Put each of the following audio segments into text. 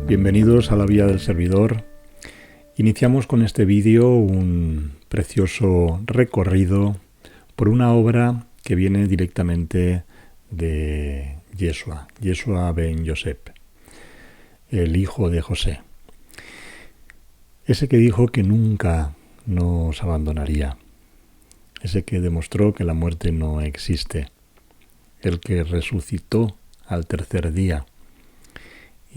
Bienvenidos a la Vía del Servidor. Iniciamos con este vídeo un precioso recorrido por una obra que viene directamente de Yeshua ben Yosef, el hijo de José. Ese que dijo que nunca nos abandonaría, ese que demostró que la muerte no existe, el que resucitó al tercer día.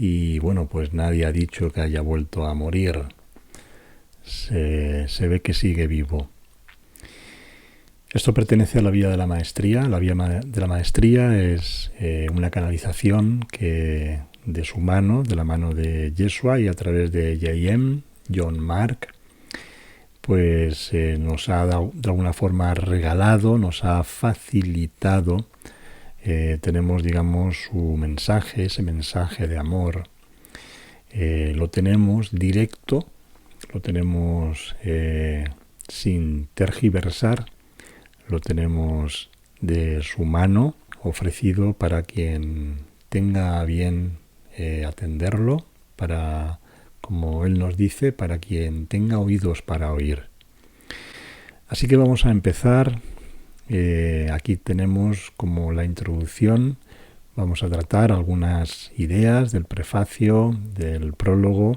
Y bueno, pues nadie ha dicho que haya vuelto a morir. Se ve que sigue vivo. Esto pertenece a la Vía de la Maestría. La Vía de la Maestría es una canalización que de su mano, de la mano de Yeshua y a través de J.M., John Mark, pues nos ha de alguna forma regalado, nos ha facilitado. Tenemos, digamos, su mensaje, ese mensaje de amor. Lo tenemos directo, lo tenemos sin tergiversar, lo tenemos de su mano, ofrecido para quien tenga a bien atenderlo, para, como él nos dice, para quien tenga oídos para oír. Así que vamos a empezar. Aquí tenemos como la introducción. Vamos a tratar algunas ideas del prefacio, del prólogo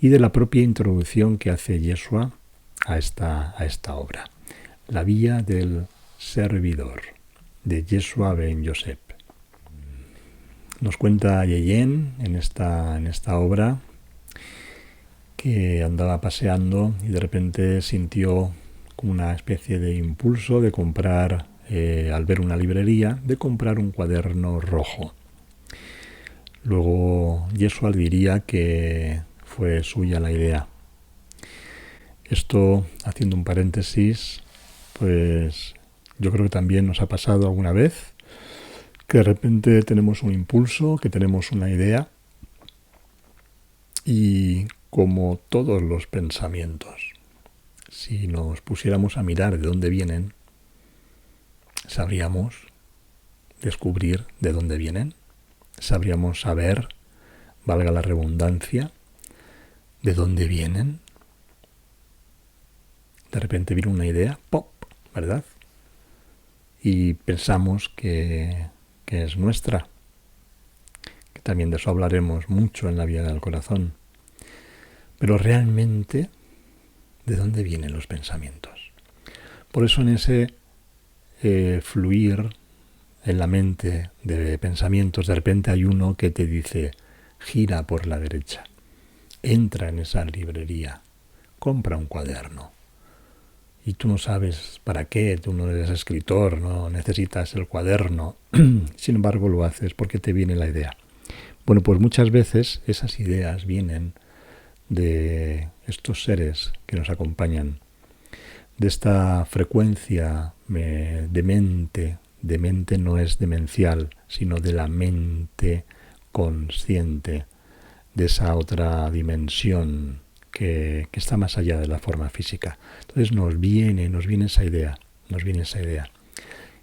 y de la propia introducción que hace Yeshua a esta obra. La Vía del Servidor, de Yeshua ben Yosef. Nos cuenta Yeyen en esta obra que andaba paseando y de repente sintió como una especie de impulso de comprar, al ver una librería, de comprar un cuaderno rojo. Luego Yeshua diría que fue suya la idea. Esto, haciendo un paréntesis, pues yo creo que también nos ha pasado alguna vez que de repente tenemos un impulso, que tenemos una idea y como todos los pensamientos, si nos pusiéramos a mirar de dónde vienen, sabríamos descubrir de dónde vienen, sabríamos saber, valga la redundancia, de dónde vienen. De repente viene una idea, ¡pop!, ¿verdad? Y pensamos que es nuestra, que también de eso hablaremos mucho en la Vía del Corazón. Pero realmente, ¿de dónde vienen los pensamientos? Por eso en ese fluir en la mente de pensamientos, de repente hay uno que te dice, gira por la derecha, entra en esa librería, compra un cuaderno. Y tú no sabes para qué, tú no eres escritor, no necesitas el cuaderno, sin embargo lo haces porque te viene la idea. Bueno, pues muchas veces esas ideas vienen de estos seres que nos acompañan, de esta frecuencia de mente no es demencial, sino de la mente consciente, de esa otra dimensión que está más allá de la forma física. Entonces nos viene esa idea.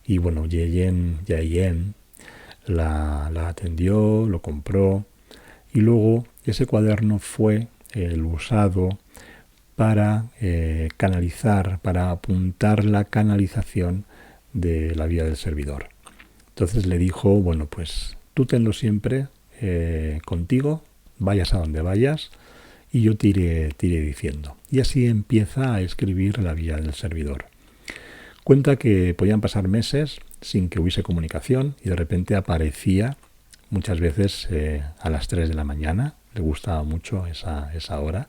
Y bueno, Yeyen la atendió, lo compró, y luego ese cuaderno fue el usado para canalizar, para apuntar la canalización de la Vía del Servidor. Entonces le dijo, bueno, pues tú tenlo siempre contigo, vayas a donde vayas, y yo te iré diciendo. Y así empieza a escribir la Vía del Servidor. Cuenta que podían pasar meses sin que hubiese comunicación y de repente aparecía muchas veces a las 3 de la mañana, le gustaba mucho esa hora.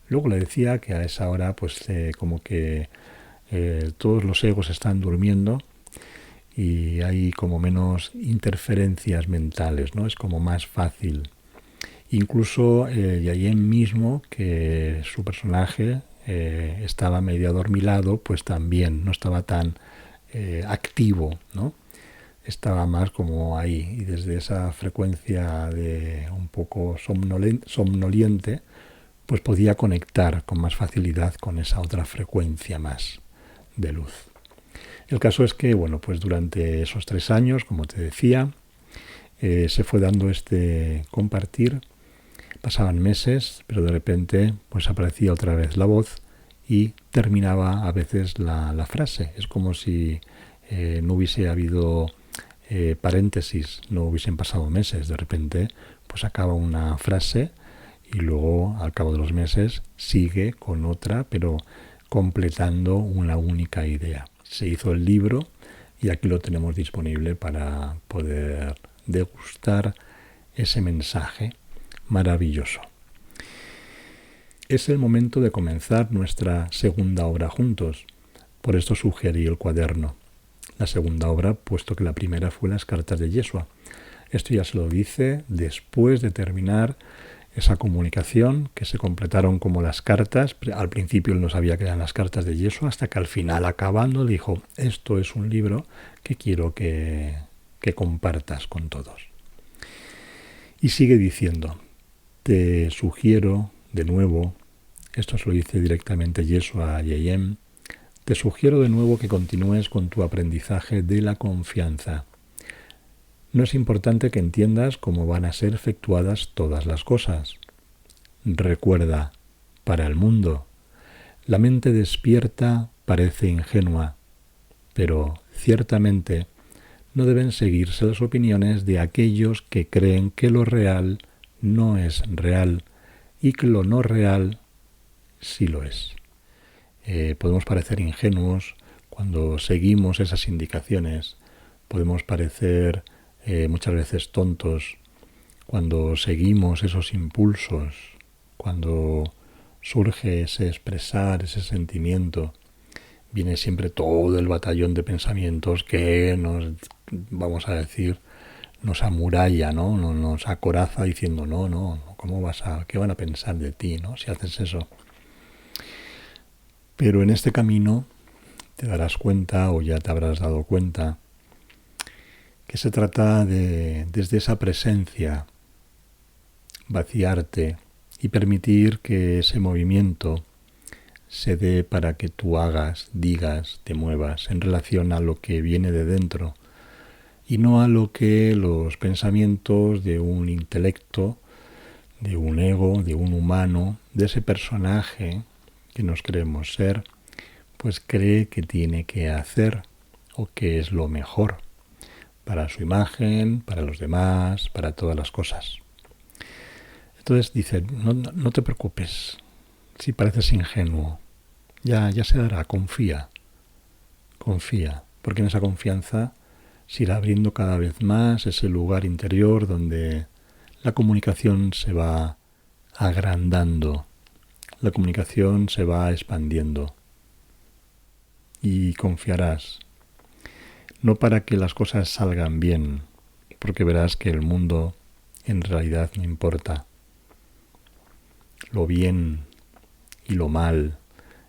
Luego le decía que a esa hora pues como que todos los egos están durmiendo y hay como menos interferencias mentales, ¿no? Es como más fácil. Incluso Yayen mismo, que su personaje estaba medio adormilado, pues también no estaba tan activo, ¿no? Estaba más como ahí, y desde esa frecuencia de un poco somnoliente, pues podía conectar con más facilidad con esa otra frecuencia más de luz. El caso es que, bueno, pues durante esos 3 años, como te decía, se fue dando este compartir, Pasaban meses, pero de repente pues aparecía otra vez la voz y terminaba a veces la frase. Es como si no hubiese habido paréntesis, no hubiesen pasado meses. De repente pues acaba una frase y luego al cabo de los meses sigue con otra, pero completando una única idea. Se hizo el libro y aquí lo tenemos disponible para poder degustar ese mensaje maravilloso. Es el momento de comenzar nuestra segunda obra juntos. Por esto sugerí el cuaderno. La segunda obra, puesto que la primera fue las cartas de Yeshua. Esto ya se lo dice después de terminar esa comunicación, que se completaron como las cartas. Al principio él no sabía que eran las cartas de Yeshua, hasta que al final, acabando, le dijo: esto es un libro que quiero que compartas con todos. Y sigue diciendo: te sugiero de nuevo, esto se lo dice directamente Yeshua a Yeyem, te sugiero de nuevo que continúes con tu aprendizaje de la confianza. No es importante que entiendas cómo van a ser efectuadas todas las cosas. Recuerda, para el mundo, la mente despierta parece ingenua, pero ciertamente no deben seguirse las opiniones de aquellos que creen que lo real no es real y que lo no real sí lo es. Podemos parecer ingenuos cuando seguimos esas indicaciones, podemos parecer muchas veces tontos cuando seguimos esos impulsos, cuando surge ese expresar, ese sentimiento, viene siempre todo el batallón de pensamientos que nos, vamos a decir, nos amuralla, ¿no? Nos acoraza diciendo: no, ¿qué van a pensar de ti, ¿no? Si haces eso. Pero en este camino te darás cuenta, o ya te habrás dado cuenta, que se trata de, desde esa presencia, vaciarte y permitir que ese movimiento se dé para que tú hagas, digas, te muevas en relación a lo que viene de dentro y no a lo que los pensamientos de un intelecto, de un ego, de un humano, de ese personaje que nos creemos ser, pues cree que tiene que hacer o que es lo mejor para su imagen, para los demás, para todas las cosas. Entonces dice: no te preocupes si pareces ingenuo, ya se dará, confía, porque en esa confianza se irá abriendo cada vez más ese lugar interior donde la comunicación se va agrandando, la comunicación se va expandiendo y confiarás. No para que las cosas salgan bien, porque verás que el mundo en realidad no importa. Lo bien y lo mal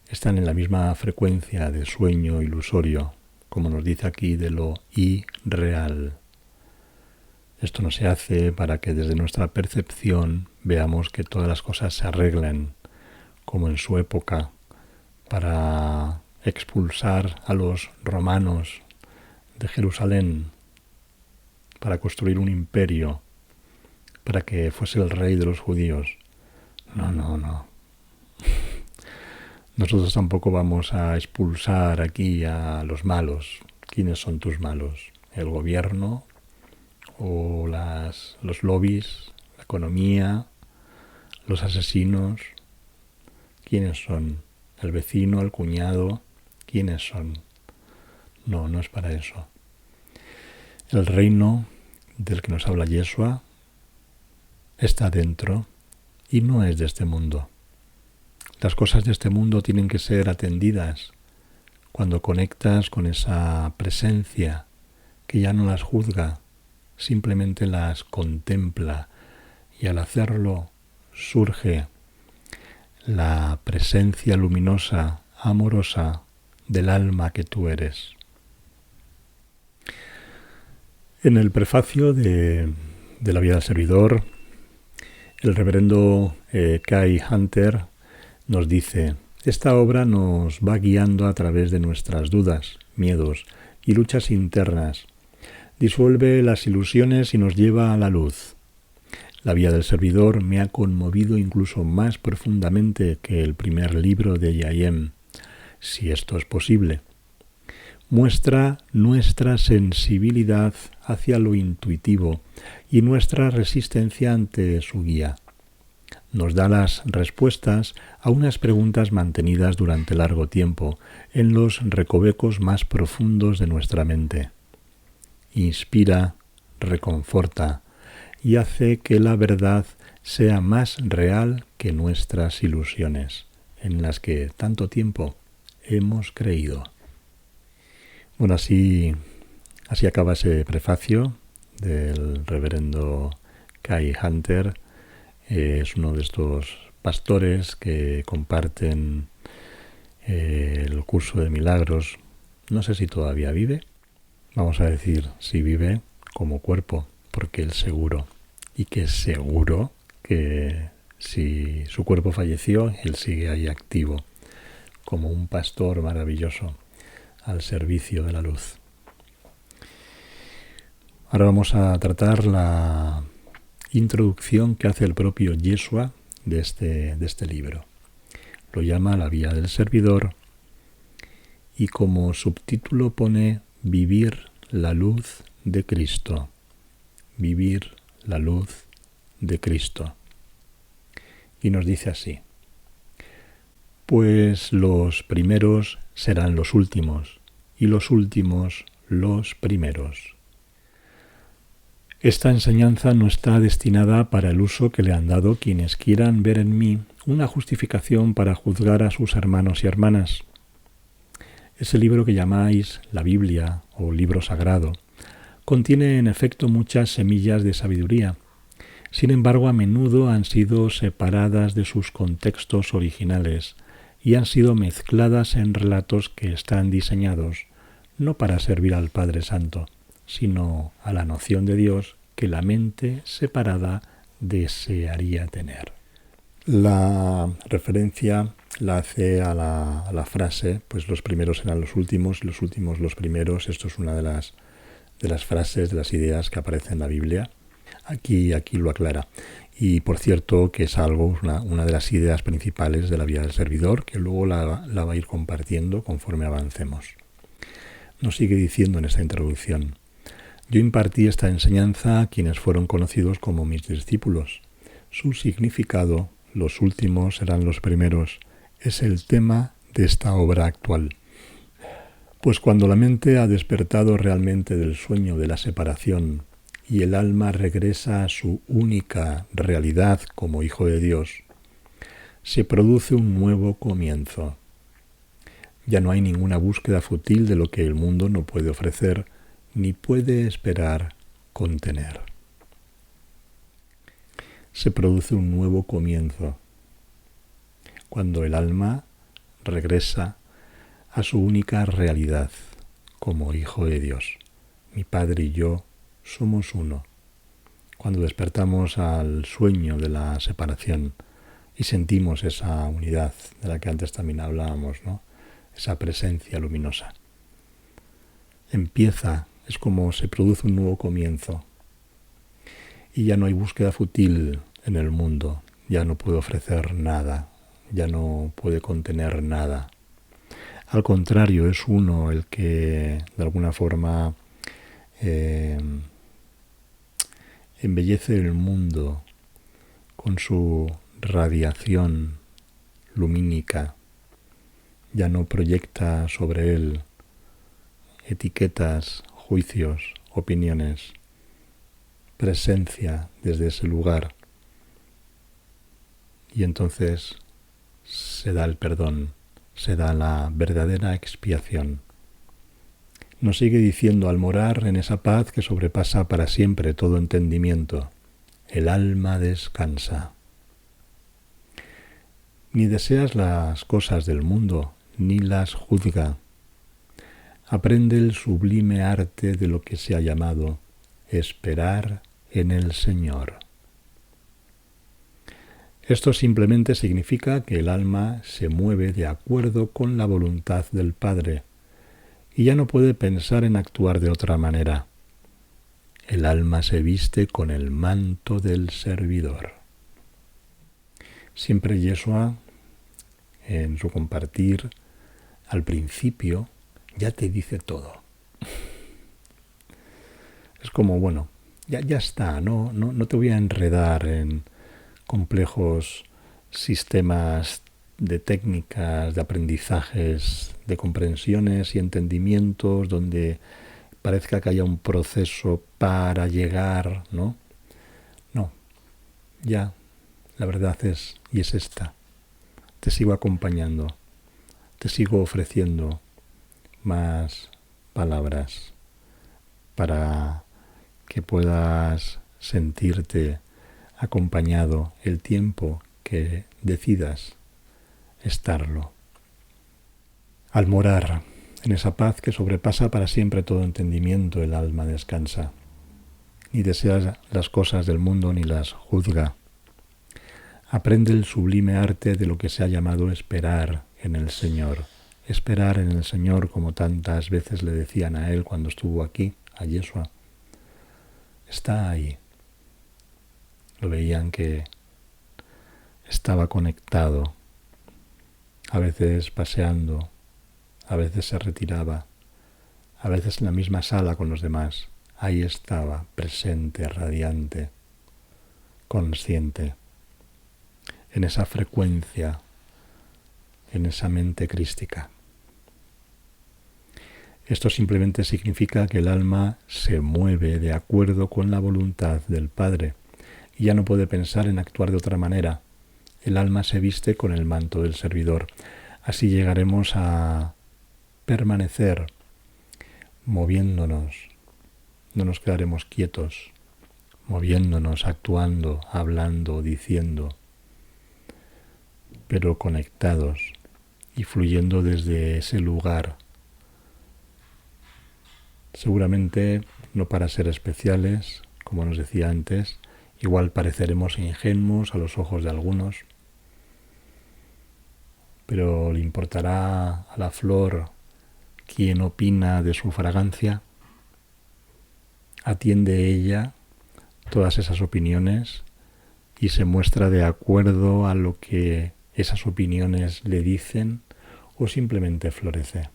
están en la misma frecuencia de sueño ilusorio, como nos dice aquí, de lo irreal. Esto no se hace para que desde nuestra percepción veamos que todas las cosas se arreglen, como en su época, para expulsar a los romanos de Jerusalén, para construir un imperio, para que fuese el rey de los judíos. No. Nosotros tampoco vamos a expulsar aquí a los malos. ¿Quiénes son tus malos? ¿El gobierno? ¿O los lobbies? ¿La economía? ¿Los asesinos? ¿Quiénes son? ¿El vecino? ¿El cuñado? ¿Quiénes son? No es para eso. El reino del que nos habla Yeshua está dentro y no es de este mundo. Las cosas de este mundo tienen que ser atendidas cuando conectas con esa presencia que ya no las juzga, simplemente las contempla, y al hacerlo surge la presencia luminosa, amorosa del alma que tú eres. En el prefacio de la vida del servidor, el reverendo Kai Hunter nos dice: esta obra nos va guiando a través de nuestras dudas, miedos y luchas internas. Disuelve las ilusiones y nos lleva a la luz. La Vía del Servidor me ha conmovido incluso más profundamente que el primer libro de Yayem, si esto es posible. Muestra nuestra sensibilidad hacia lo intuitivo y nuestra resistencia ante su guía. Nos da las respuestas a unas preguntas mantenidas durante largo tiempo en los recovecos más profundos de nuestra mente. Inspira, reconforta y hace que la verdad sea más real que nuestras ilusiones, en las que tanto tiempo hemos creído. Bueno, así acaba ese prefacio del reverendo Kai Hunter. Es uno de estos pastores que comparten el curso de milagros. No sé si todavía vive. Vamos a decir si vive como cuerpo, porque él seguro. Y que seguro que si su cuerpo falleció, él sigue ahí activo, como un pastor maravilloso al servicio de la luz. Ahora vamos a tratar la introducción que hace el propio Yeshua de este libro. Lo llama La Vía del Servidor y como subtítulo pone Vivir la luz de Cristo. Vivir la luz de Cristo. Y nos dice así: pues los primeros serán los últimos y los últimos los primeros. Esta enseñanza no está destinada para el uso que le han dado quienes quieran ver en mí una justificación para juzgar a sus hermanos y hermanas. Ese libro que llamáis la Biblia o libro sagrado contiene en efecto muchas semillas de sabiduría. Sin embargo, a menudo han sido separadas de sus contextos originales y han sido mezcladas en relatos que están diseñados no para servir al Padre Santo, sino a la noción de Dios que la mente separada desearía tener. La referencia la hace a la frase, pues los primeros serán los últimos los primeros. Esto es una de las frases, de las ideas que aparecen en la Biblia. Aquí lo aclara. Y por cierto que es una de las ideas principales de la Vía del Servidor, que luego la va a ir compartiendo conforme avancemos. Nos sigue diciendo en esta introducción: yo impartí esta enseñanza a quienes fueron conocidos como mis discípulos. Su significado, los últimos serán los primeros, es el tema de esta obra actual. Pues cuando la mente ha despertado realmente del sueño de la separación y el alma regresa a su única realidad como hijo de Dios, se produce un nuevo comienzo. Ya no hay ninguna búsqueda fútil de lo que el mundo no puede ofrecer ni puede esperar contener. Se produce un nuevo comienzo cuando el alma regresa a su única realidad como hijo de Dios. Mi Padre y yo somos uno. Cuando despertamos al sueño de la separación y sentimos esa unidad de la que antes también hablábamos, ¿no? Esa presencia luminosa. Es como se produce un nuevo comienzo. Y ya no hay búsqueda fútil en el mundo. Ya no puede ofrecer nada. Ya no puede contener nada. Al contrario, es uno el que de alguna forma embellece el mundo con su radiación lumínica. Ya no proyecta sobre él etiquetas, juicios, opiniones, presencia desde ese lugar. Y entonces se da el perdón, se da la verdadera expiación. Nos sigue diciendo: al morar en esa paz que sobrepasa para siempre todo entendimiento, el alma descansa. Ni deseas las cosas del mundo, ni las juzga. Aprende el sublime arte de lo que se ha llamado esperar en el Señor. Esto simplemente significa que el alma se mueve de acuerdo con la voluntad del Padre y ya no puede pensar en actuar de otra manera. el alma se viste con el manto del servidor. Siempre Yeshua, en su compartir, al principio, ya te dice todo. Es como, bueno, ya está, no te voy a enredar en complejos sistemas de técnicas, de aprendizajes, de comprensiones y entendimientos donde parezca que haya un proceso para llegar, ¿no? No, ya, la verdad es esta. Te sigo acompañando, te sigo ofreciendo más palabras para que puedas sentirte acompañado el tiempo que decidas estarlo. Al morar en esa paz que sobrepasa para siempre todo entendimiento, el alma descansa. Ni desea las cosas del mundo ni las juzga. Aprende el sublime arte de lo que se ha llamado esperar en el Señor. Esperar en el Señor, como tantas veces le decían a Él cuando estuvo aquí, a Yeshua. Está ahí. Lo veían que estaba conectado, a veces paseando, a veces se retiraba, a veces en la misma sala con los demás. Ahí estaba, presente, radiante, consciente, en esa frecuencia, en esa mente crística. Esto simplemente significa que el alma se mueve de acuerdo con la voluntad del Padre y ya no puede pensar en actuar de otra manera. El alma se viste con el manto del servidor. Así llegaremos a permanecer moviéndonos. No nos quedaremos quietos, moviéndonos, actuando, hablando, diciendo, pero conectados y fluyendo desde ese lugar. Seguramente no para ser especiales, como nos decía antes, igual pareceremos ingenuos a los ojos de algunos, pero ¿le importará a la flor quién opina de su fragancia? ¿Atiende ella todas esas opiniones y se muestra de acuerdo a lo que esas opiniones le dicen o simplemente florece?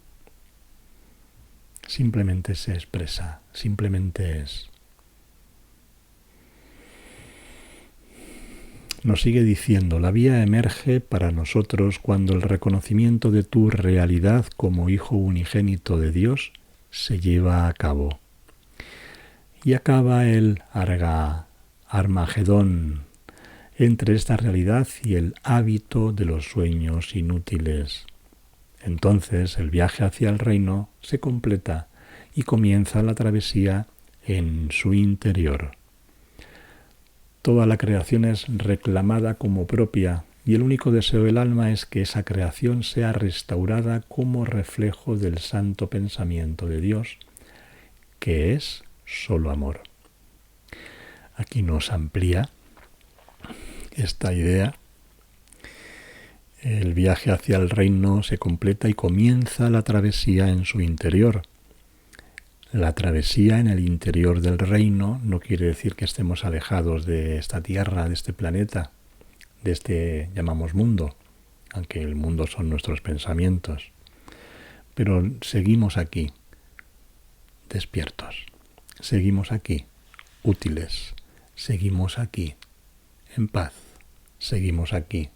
Simplemente se expresa, simplemente es. Nos sigue diciendo, la vía emerge para nosotros cuando el reconocimiento de tu realidad como Hijo unigénito de Dios se lleva a cabo. Y acaba el Armagedón entre esta realidad y el hábito de los sueños inútiles. Entonces el viaje hacia el reino se completa y comienza la travesía en su interior. Toda la creación es reclamada como propia y el único deseo del alma es que esa creación sea restaurada como reflejo del santo pensamiento de Dios, que es solo amor. Aquí nos amplía esta idea. El viaje hacia el reino se completa y comienza la travesía en su interior. La travesía en el interior del reino no quiere decir que estemos alejados de esta tierra, de este planeta, de este llamamos mundo, aunque el mundo son nuestros pensamientos. Pero seguimos aquí, despiertos. Seguimos aquí, útiles. Seguimos aquí, en paz. Seguimos aquí,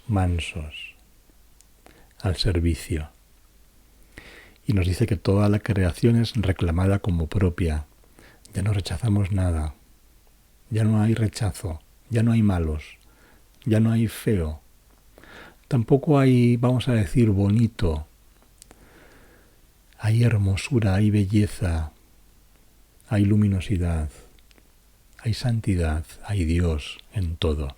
mansos, al servicio. Y nos dice que toda la creación es reclamada como propia. Ya no rechazamos nada. Ya no hay rechazo. Ya no hay malos. Ya no hay feo. Tampoco hay, vamos a decir, bonito. Hay hermosura, hay belleza, hay luminosidad, hay santidad, hay Dios en todo.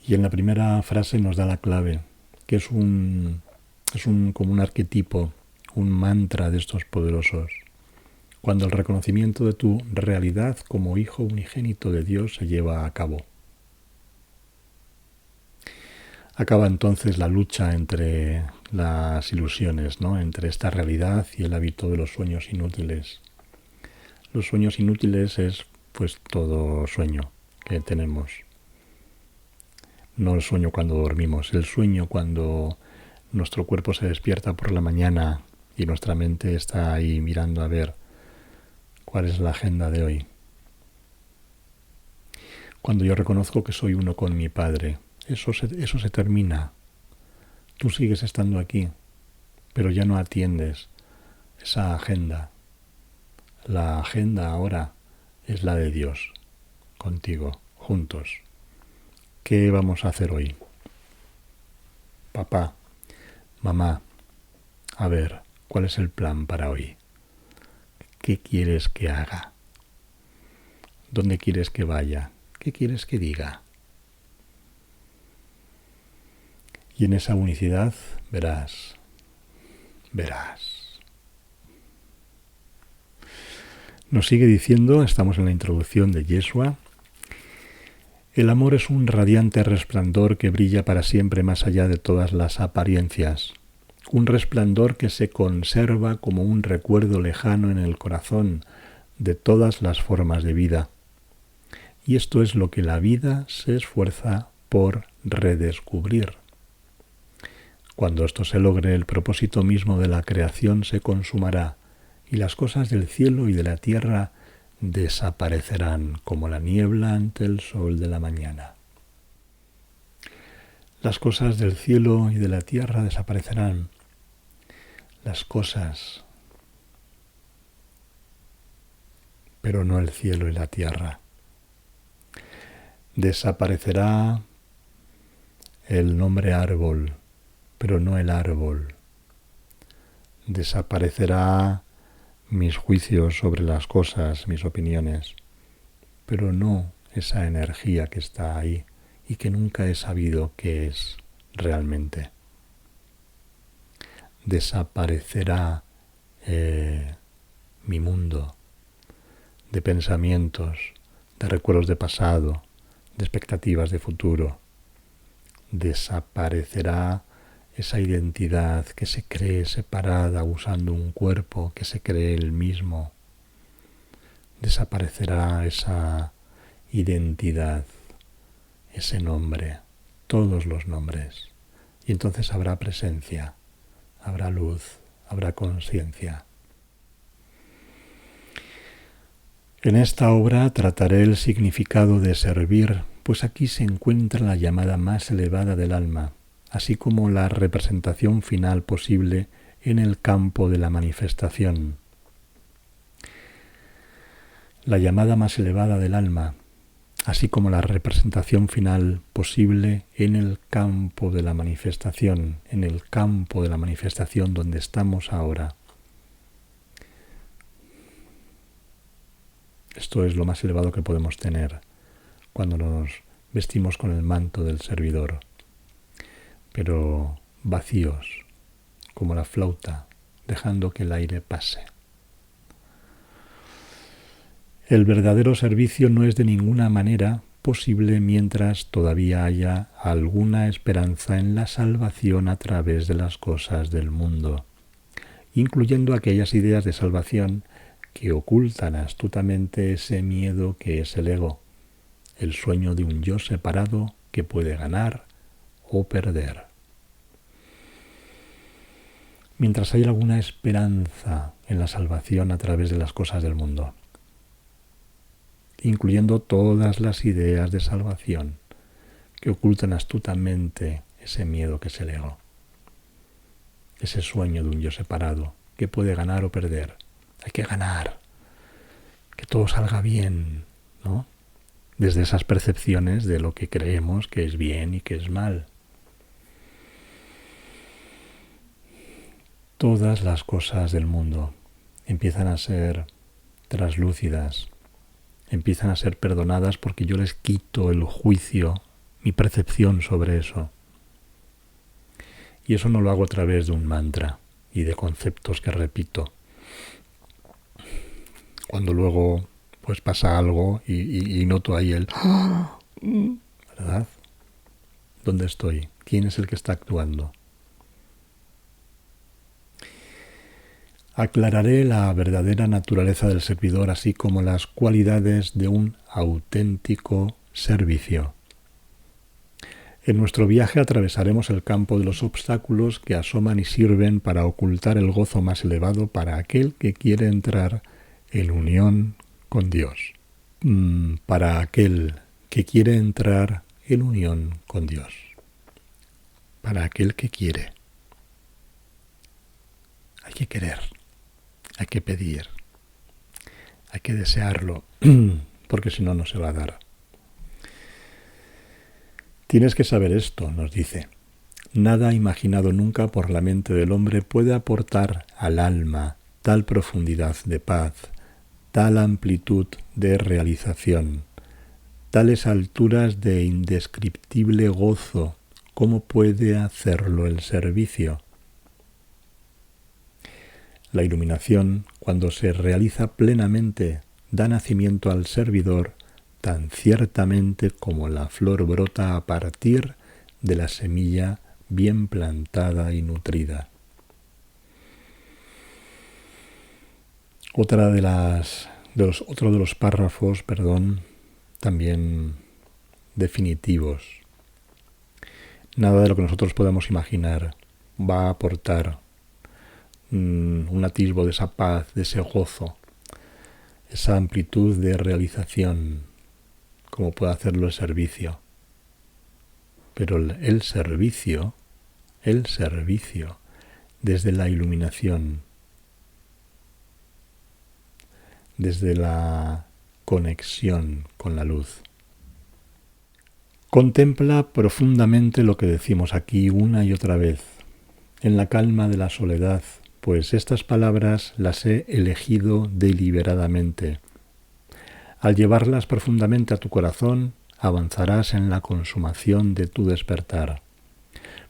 Y en la primera frase nos da la clave, que es como un arquetipo, un mantra de estos poderosos. Cuando el reconocimiento de tu realidad como Hijo unigénito de Dios se lleva a cabo. Acaba entonces la lucha entre las ilusiones, ¿no? Entre esta realidad y el hábito de los sueños inútiles. Los sueños inútiles es pues todo sueño que tenemos. No el sueño cuando dormimos, el sueño cuando nuestro cuerpo se despierta por la mañana y nuestra mente está ahí mirando a ver cuál es la agenda de hoy. Cuando yo reconozco que soy uno con mi Padre, eso se termina. Tú sigues estando aquí, pero ya no atiendes esa agenda. La agenda ahora es la de Dios, contigo, juntos. ¿Qué vamos a hacer hoy? Papá, mamá, a ver, ¿cuál es el plan para hoy? ¿Qué quieres que haga? ¿Dónde quieres que vaya? ¿Qué quieres que diga? Y en esa unicidad verás. Nos sigue diciendo, estamos en la introducción de Yeshua, el amor es un radiante resplandor que brilla para siempre más allá de todas las apariencias. Un resplandor que se conserva como un recuerdo lejano en el corazón de todas las formas de vida. Y esto es lo que la vida se esfuerza por redescubrir. Cuando esto se logre, el propósito mismo de la creación se consumará y las cosas del cielo y de la tierra desaparecerán como la niebla ante el sol de la mañana. Las cosas del cielo y de la tierra desaparecerán. Las cosas, pero no el cielo y la tierra. Desaparecerá el nombre árbol, pero no el árbol. Desaparecerá mis juicios sobre las cosas, mis opiniones, pero no esa energía que está ahí y que nunca he sabido qué es realmente. Desaparecerá mi mundo de pensamientos, de recuerdos de pasado, de expectativas de futuro. Desaparecerá esa identidad que se cree separada usando un cuerpo que se cree el mismo. Desaparecerá esa identidad, ese nombre, todos los nombres. Y entonces habrá presencia, habrá luz, habrá conciencia. En esta obra trataré el significado de servir, pues aquí se encuentra la llamada más elevada del alma, así como la representación final posible en el campo de la manifestación. La llamada más elevada del alma, así como la representación final posible en el campo de la manifestación, donde estamos ahora. Esto es lo más elevado que podemos tener cuando nos vestimos con el manto del servidor, pero vacíos, como la flauta, dejando que el aire pase. El verdadero servicio no es de ninguna manera posible mientras todavía haya alguna esperanza en la salvación a través de las cosas del mundo, incluyendo aquellas ideas de salvación que ocultan astutamente ese miedo que es el ego, el sueño de un yo separado que puede ganar o perder. Mientras haya alguna esperanza en la salvación a través de las cosas del mundo, incluyendo todas las ideas de salvación que ocultan astutamente ese miedo que es el ego, ese sueño de un yo separado que puede ganar o perder. Hay que ganar, que todo salga bien, ¿no? Desde esas percepciones de lo que creemos que es bien y que es mal. Todas las cosas del mundo empiezan a ser traslúcidas, empiezan a ser perdonadas porque yo les quito el juicio, mi percepción sobre eso. Y eso no lo hago a través de un mantra y de conceptos que repito. Cuando luego pues pasa algo y noto ahí el ¿verdad? ¿Dónde estoy? ¿Quién es el que está actuando? Aclararé la verdadera naturaleza del servidor, así como las cualidades de un auténtico servicio. En nuestro viaje atravesaremos el campo de los obstáculos que asoman y sirven para ocultar el gozo más elevado para aquel que quiere entrar en unión con Dios. Para aquel que quiere entrar en unión con Dios. Para aquel que quiere. Hay que querer, hay que pedir, hay que desearlo, porque si no, no se va a dar. Tienes que saber esto, nos dice. Nada imaginado nunca por la mente del hombre puede aportar al alma tal profundidad de paz, tal amplitud de realización, tales alturas de indescriptible gozo, como puede hacerlo el servicio. La iluminación, cuando se realiza plenamente, da nacimiento al servidor tan ciertamente como la flor brota a partir de la semilla bien plantada y nutrida. Otro de los párrafos, también definitivos. Nada de lo que nosotros podamos imaginar va a aportar un atisbo de esa paz, de ese gozo, esa amplitud de realización, como puede hacerlo el servicio. Pero el servicio, desde la iluminación, desde la conexión con la luz. Contempla profundamente lo que decimos aquí una y otra vez, en la calma de la soledad, pues estas palabras las he elegido deliberadamente. Al llevarlas profundamente a tu corazón, avanzarás en la consumación de tu despertar.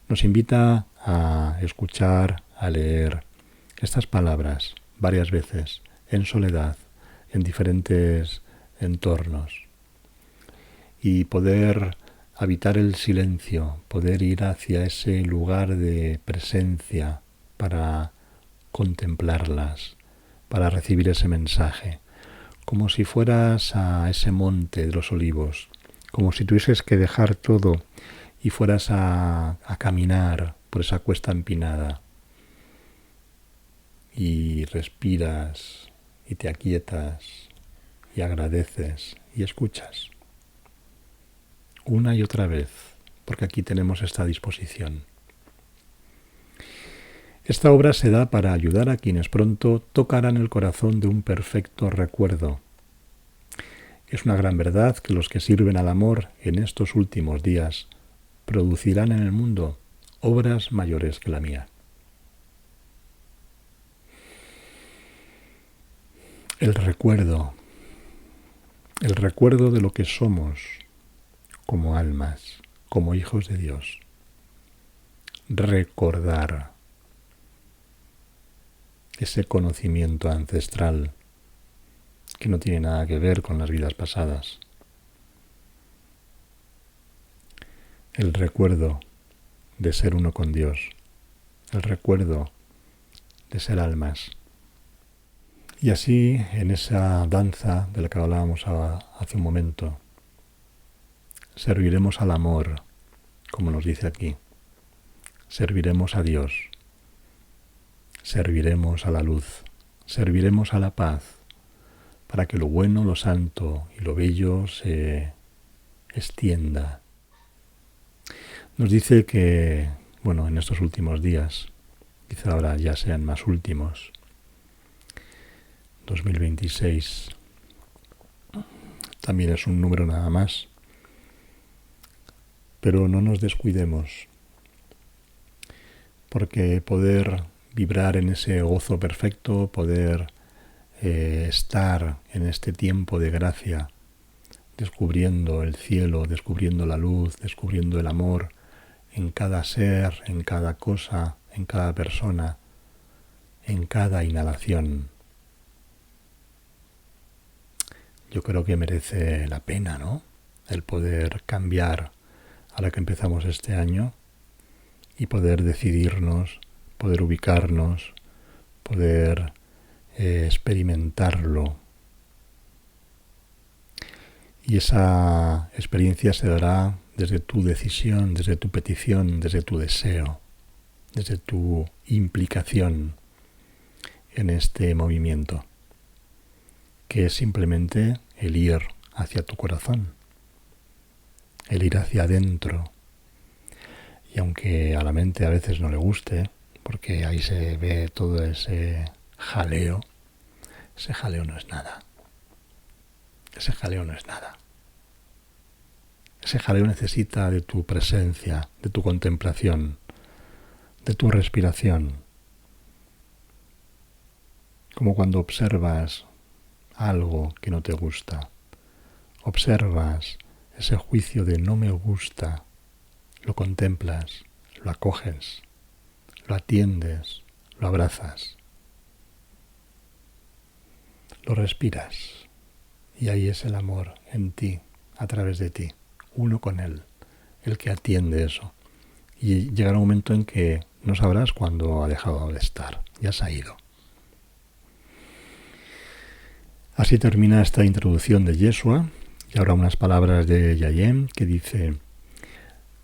Nos invita a escuchar, a leer estas palabras varias veces, en soledad, en diferentes entornos, y poder habitar el silencio, poder ir hacia ese lugar de presencia para contemplarlas, para recibir ese mensaje, como si fueras a ese monte de los olivos, como si tuvieses que dejar todo y fueras a caminar por esa cuesta empinada, y respiras y te aquietas y agradeces y escuchas una y otra vez, porque aquí tenemos esta disposición. Esta obra se da para ayudar a quienes pronto tocarán el corazón de un perfecto recuerdo. Es una gran verdad que los que sirven al amor en estos últimos días producirán en el mundo obras mayores que la mía. El recuerdo de lo que somos como almas, como hijos de Dios. Recordar ese conocimiento ancestral que no tiene nada que ver con las vidas pasadas. El recuerdo de ser uno con Dios. El recuerdo de ser almas. Y así, en esa danza de la que hablábamos hace un momento, serviremos al amor, como nos dice aquí. Serviremos a Dios. Serviremos a la luz. Serviremos a la paz, para que lo bueno, lo santo y lo bello se extienda. Nos dice que, en estos últimos días, quizá ahora ya sean más últimos, 2026 también es un número nada más, pero no nos descuidemos, porque poder vibrar en ese gozo perfecto, poder estar en este tiempo de gracia, descubriendo el cielo, descubriendo la luz, descubriendo el amor en cada ser, en cada cosa, en cada persona, en cada inhalación. Yo creo que merece la pena, ¿no? El poder cambiar ahora que empezamos este año, y poder decidirnos, poder ubicarnos, poder experimentarlo. Y esa experiencia se dará desde tu decisión, desde tu petición, desde tu deseo, desde tu implicación en este movimiento, que es simplemente el ir hacia tu corazón, el ir hacia adentro. Y aunque a la mente a veces no le guste, porque ahí se ve todo ese jaleo no es nada. Ese jaleo no es nada. Ese jaleo necesita de tu presencia, de tu contemplación, de tu respiración. Como cuando observas algo que no te gusta. Observas ese juicio de no me gusta. Lo contemplas, lo acoges, lo atiendes, lo abrazas. Lo respiras. Y ahí es el amor en ti, a través de ti, uno con él, el que atiende eso. Y llegará un momento en que no sabrás cuándo ha dejado de estar, ya se ha ido. Así termina esta introducción de Yeshua, y ahora unas palabras de Yayem que dice: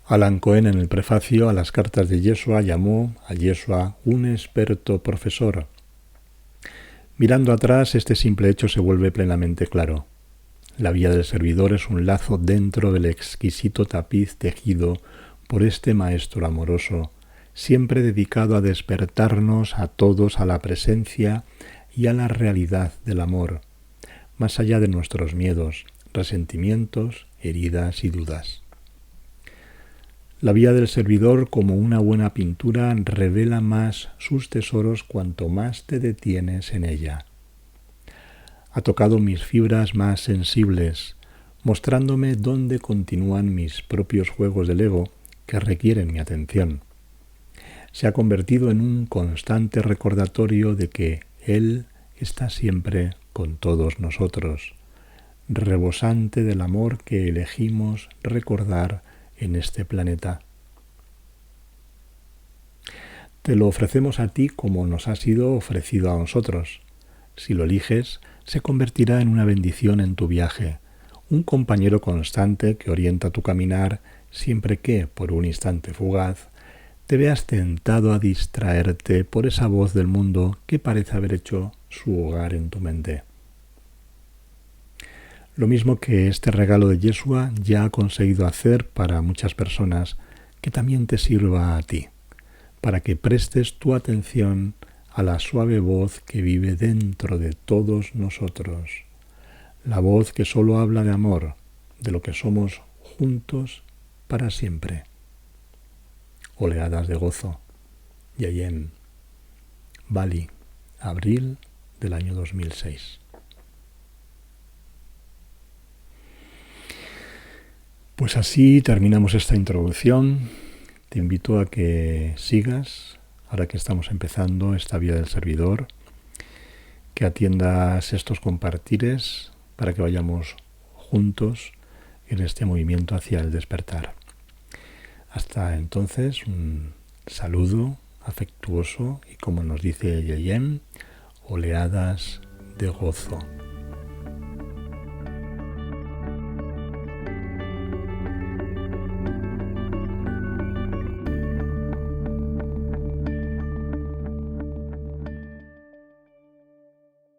Alan Cohen, en el prefacio a las cartas de Yeshua, llamó a Yeshua un experto profesor. Mirando atrás, este simple hecho se vuelve plenamente claro. La vía del servidor es un lazo dentro del exquisito tapiz tejido por este maestro amoroso, siempre dedicado a despertarnos a todos a la presencia y a la realidad del amor, más allá de nuestros miedos, resentimientos, heridas y dudas. La vía del servidor, como una buena pintura, revela más sus tesoros cuanto más te detienes en ella. Ha tocado mis fibras más sensibles, mostrándome dónde continúan mis propios juegos del ego que requieren mi atención. Se ha convertido en un constante recordatorio de que Él está siempre con todos nosotros, rebosante del amor que elegimos recordar en este planeta. Te lo ofrecemos a ti como nos ha sido ofrecido a nosotros. Si lo eliges, se convertirá en una bendición en tu viaje, un compañero constante que orienta tu caminar siempre que, por un instante fugaz, te veas tentado a distraerte por esa voz del mundo que parece haber hecho su hogar en tu mente. Lo mismo que este regalo de Yeshua ya ha conseguido hacer para muchas personas, que también te sirva a ti, para que prestes tu atención a la suave voz que vive dentro de todos nosotros, la voz que solo habla de amor, de lo que somos juntos para siempre. Oleadas de gozo. Yayem, Bali, abril del año 2006. Pues así terminamos esta introducción. Te invito a que sigas, ahora que estamos empezando esta vía del servidor, que atiendas estos compartires para que vayamos juntos en este movimiento hacia el despertar. Hasta entonces, un saludo afectuoso y, como nos dice Yayem, oleadas de gozo.